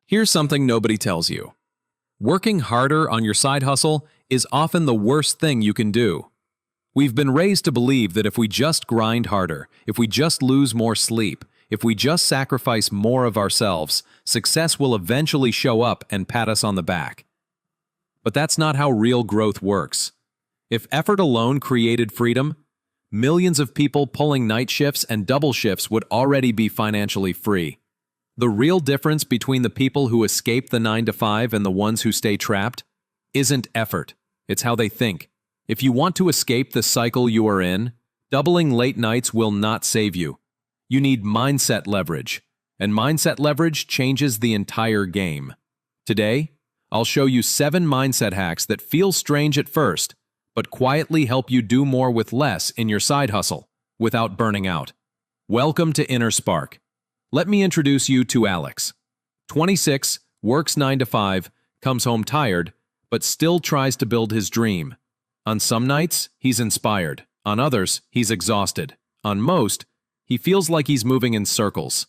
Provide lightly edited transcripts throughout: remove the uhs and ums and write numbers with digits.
Here's something nobody tells you. Working harder on your side hustle is often the worst thing you can do. We've been raised to believe that if we just grind harder, if we just lose more sleep, if we just sacrifice more of ourselves, success will eventually show up and pat us on the back. But that's not how real growth works. If effort alone created freedom, millions of people pulling night shifts and double shifts would already be financially free. The real difference between the people who escape the 9-to-5 and the ones who stay trapped isn't effort, it's how they think. If you want to escape the cycle you are in, doubling late nights will not save you. You need mindset leverage, and mindset leverage changes the entire game. Today, I'll show you 7 mindset hacks that feel strange at first, but quietly help you do more with less in your side hustle, without burning out. Welcome to Inner Spark. Let me introduce you to Alex. 26, works 9-to-5, comes home tired, but still tries to build his dream. On some nights, he's inspired. On others, he's exhausted. On most, he feels like he's moving in circles.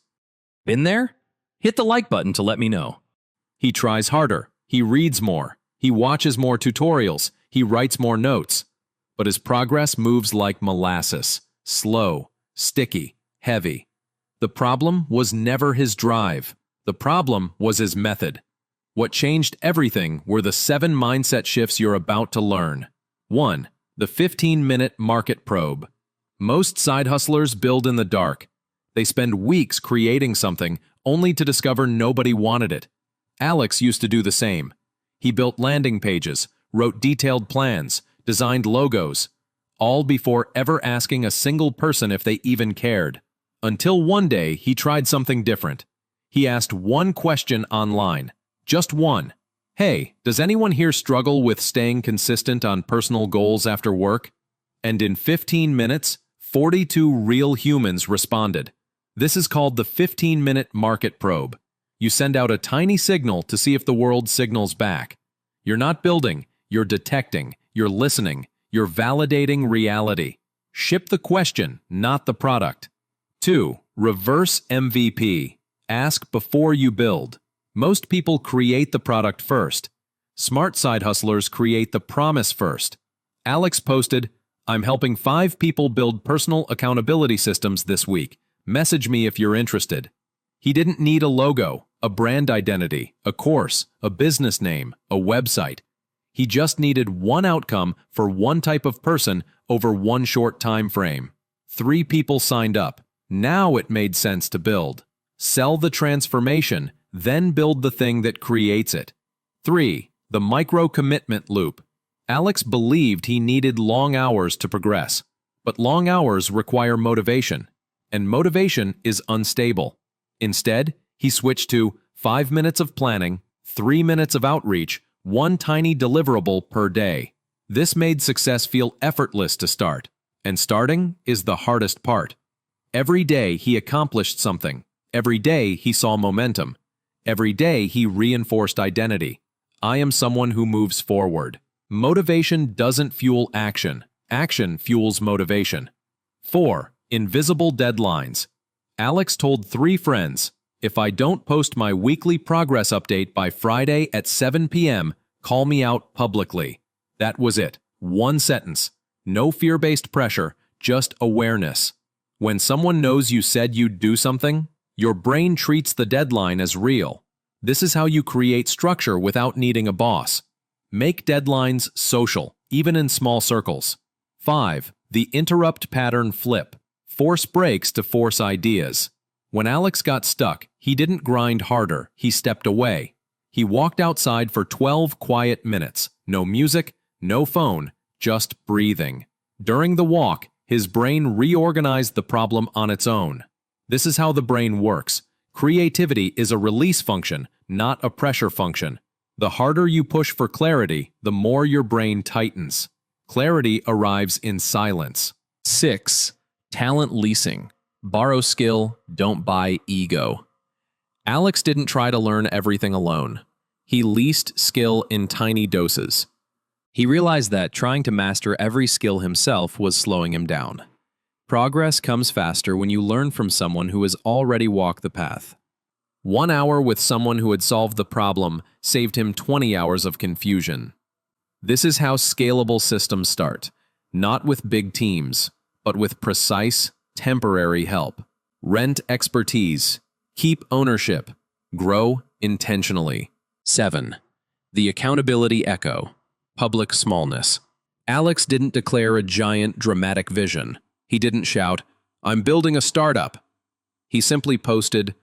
Been there? Hit the like button to let me know. He tries harder. He reads more. He watches more tutorials. He writes more notes. But his progress moves like molasses. Slow, sticky, heavy. The problem was never his drive. The problem was his method. What changed everything were the 7 mindset shifts you're about to learn. 1. The 15-minute market probe. Most side hustlers build in the dark. They spend weeks creating something only to discover nobody wanted it. Alex used to do the same. He built landing pages, wrote detailed plans, designed logos, all before ever asking a single person if they even cared. Until one day, he tried something different. He asked one question online. Just one. Hey, does anyone here struggle with staying consistent on personal goals after work? And in 15 minutes, 42 real humans responded. This is called the 15-minute market probe. You send out a tiny signal to see if the world signals back. You're not building, you're detecting, you're listening, you're validating reality. Ship the question, not the product. 2. Reverse MVP. Ask before you build. Most people create the product first. Smart side hustlers create the promise first. Alex posted, "I'm helping 5 people build personal accountability systems this week. Message me if you're interested." He didn't need a logo, a brand identity, a course, a business name, a website. He just needed one outcome for one type of person over one short time frame. 3 people signed up. Now it made sense to build. Sell the transformation, then build the thing that creates it. 3. The micro-commitment loop. Alex believed he needed long hours to progress, but long hours require motivation, and motivation is unstable. Instead, he switched to 5 minutes of planning, 3 minutes of outreach, 1 tiny deliverable per day. This made success feel effortless to start, and starting is the hardest part. Every day he accomplished something. Every day he saw momentum. Every day he reinforced identity. I am someone who moves forward. Motivation doesn't fuel action. Action fuels motivation. 4. Invisible deadlines. Alex told 3 friends, "If I don't post my weekly progress update by Friday at 7 p.m., call me out publicly." That was it. 1 sentence. No fear-based pressure, just awareness. When someone knows you said you'd do something, your brain treats the deadline as real. This is how you create structure without needing a boss. Make deadlines social, even in small circles. 5. The interrupt pattern flip. Force breaks to force ideas. When Alex got stuck, he didn't grind harder, he stepped away. He walked outside for 12 quiet minutes. No music, no phone, just breathing. During the walk, his brain reorganized the problem on its own. This is how the brain works. Creativity is a release function, not a pressure function. The harder you push for clarity, the more your brain tightens. Clarity arrives in silence. 6. Talent leasing. Borrow skill, don't buy ego. Alex didn't try to learn everything alone. He leased skill in tiny doses. He realized that trying to master every skill himself was slowing him down. Progress comes faster when you learn from someone who has already walked the path. 1 hour with someone who had solved the problem saved him 20 hours of confusion. This is how scalable systems start, not with big teams, but with precise, temporary help. Rent expertise, keep ownership, grow intentionally. 7. The accountability echo, public smallness. Alex didn't declare a giant, dramatic vision. He didn't shout, "I'm building a startup." He simply posted,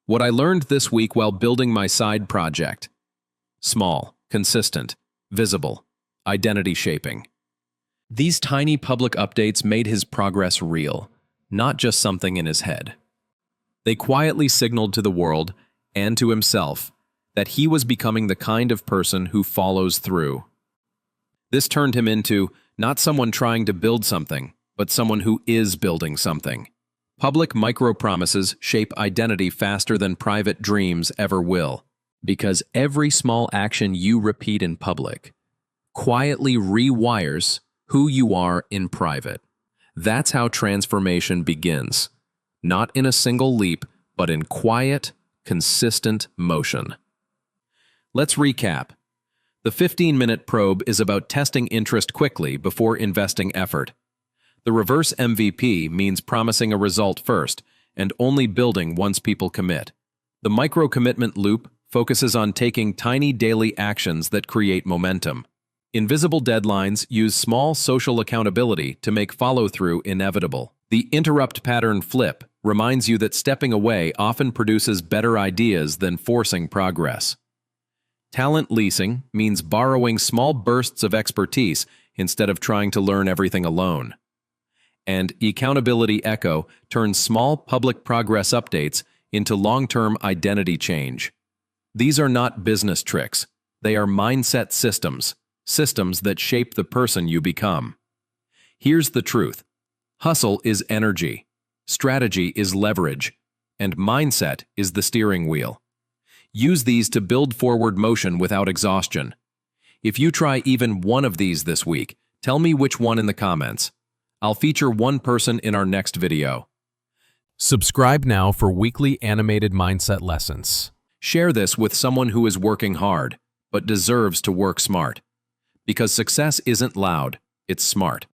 "What I learned this week while building my side project." Small, consistent, visible, identity shaping. These tiny public updates made his progress real, not just something in his head. They quietly signaled to the world and to himself that he was becoming the kind of person who follows through. This turned him into not someone trying to build something, but someone who is building something. Public micro-promises shape identity faster than private dreams ever will, because every small action you repeat in public quietly rewires who you are in private. That's how transformation begins, not in a single leap, but in quiet, consistent motion. Let's recap. The 15-minute probe is about testing interest quickly before investing effort. The reverse MVP means promising a result first and only building once people commit. The micro-commitment loop focuses on taking tiny daily actions that create momentum. Invisible deadlines use small social accountability to make follow-through inevitable. The interrupt pattern flip reminds you that stepping away often produces better ideas than forcing progress. Talent leasing means borrowing small bursts of expertise instead of trying to learn everything alone. And accountability echo turns small public progress updates into long-term identity change. These are not business tricks. They are mindset systems, systems that shape the person you become. Here's the truth. Hustle is energy, strategy is leverage, and mindset is the steering wheel. Use these to build forward motion without exhaustion. If you try even one of these this week, tell me which one in the comments. I'll feature one person in our next video. Subscribe now for weekly animated mindset lessons. Share this with someone who is working hard, but deserves to work smart. Because success isn't loud, it's smart.